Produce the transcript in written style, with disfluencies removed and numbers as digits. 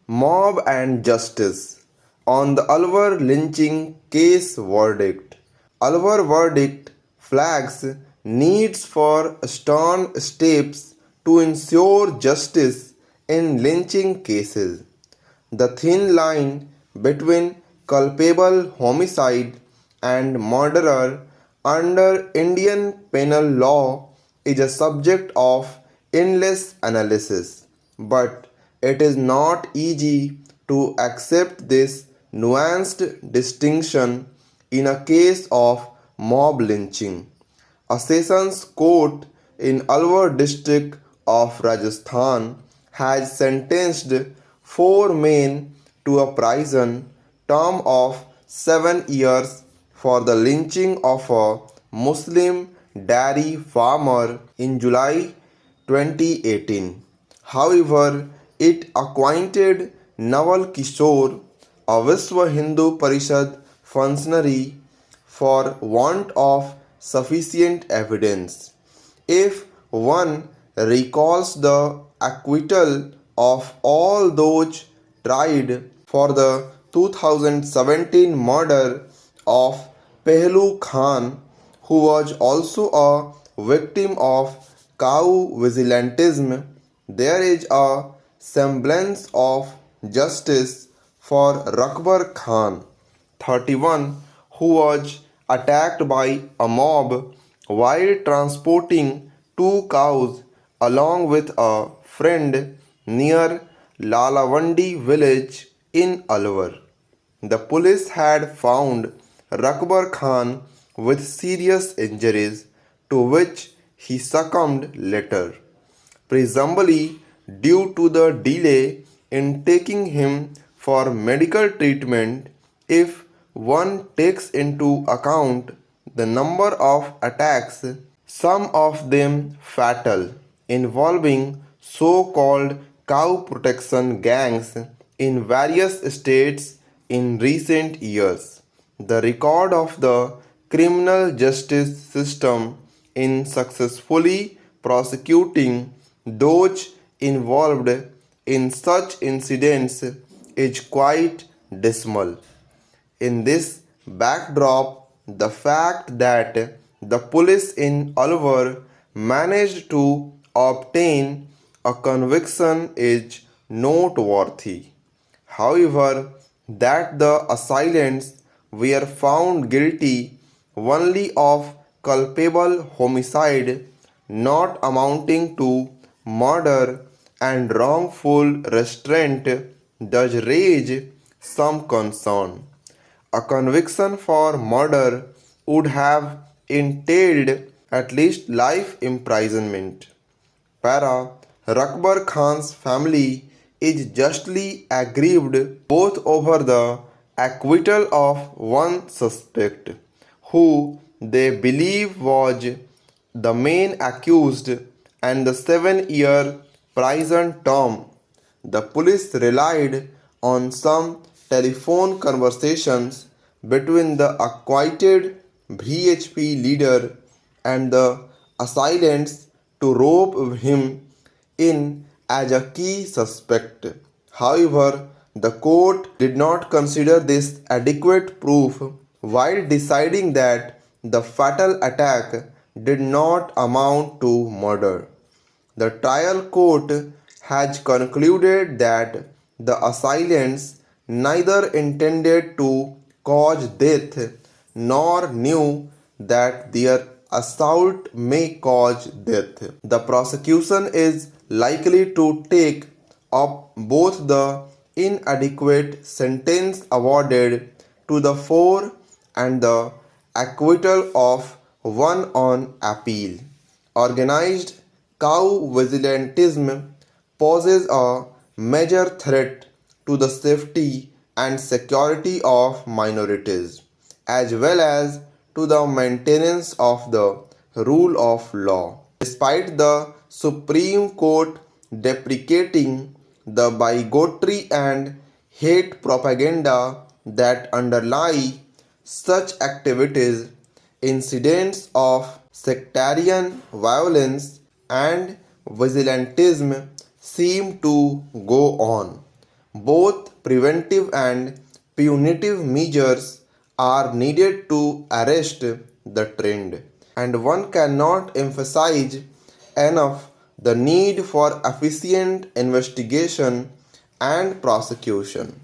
Mob and Justice on the Alwar Lynching Case Verdict. Alwar verdict flags needs for stern steps to ensure justice in lynching cases. The thin line between culpable homicide and murderer under Indian penal law is a subject of endless analysis, but it is not easy to accept this nuanced distinction in a case of mob lynching. A Sessions Court in Alwar district of Rajasthan has sentenced four men to a prison term of 7 years for the lynching of a Muslim dairy farmer in July 2018. However, it acquitted Naval Kishore, a Vishwa Hindu Parishad functionary, for want of sufficient evidence. If one recalls the acquittal of all those tried for the 2017 murder of Pehlu Khan, who was also a victim of cow vigilantism, there is a semblance of justice for Rakbar Khan, 31, who was attacked by a mob while transporting two cows along with a friend near Lalavandi village in Alwar. The police had found Rakbar Khan with serious injuries to which he succumbed later, presumably due to the delay in taking him for medical treatment. If one takes into account the number of attacks, some of them fatal, involving so-called cow protection gangs in various states in recent years. The record of the criminal justice system in successfully prosecuting those involved in such incidents is quite dismal. In this backdrop, the fact that the police in Alwar managed to obtain a conviction is noteworthy. However, that the assailants were found guilty only of culpable homicide, not amounting to murder and wrongful restraint, does raise some concern. A conviction for murder would have entailed at least life imprisonment. Para Rakbar Khan's family is justly aggrieved both over the acquittal of one suspect, who they believe was the main accused, and the 7-year prison term. The police relied on some telephone conversations between the acquitted BHP leader and the assailants to rope him in as a key suspect. However, the court did not consider this adequate proof while deciding that the fatal attack did not amount to murder. The trial court has concluded that the assailants neither intended to cause death nor knew that their assault may cause death. The prosecution is likely to take up both the inadequate sentence awarded to the four and the acquittal of one on appeal. Organized cow vigilantism poses a major threat to the safety and security of minorities, as well as to the maintenance of the rule of law. Despite the Supreme Court deprecating the bigotry and hate propaganda that underlie such activities, incidents of sectarian violence and vigilantism seem to go on. Both preventive and punitive measures are needed to arrest the trend, and one cannot emphasize enough the need for efficient investigation and prosecution.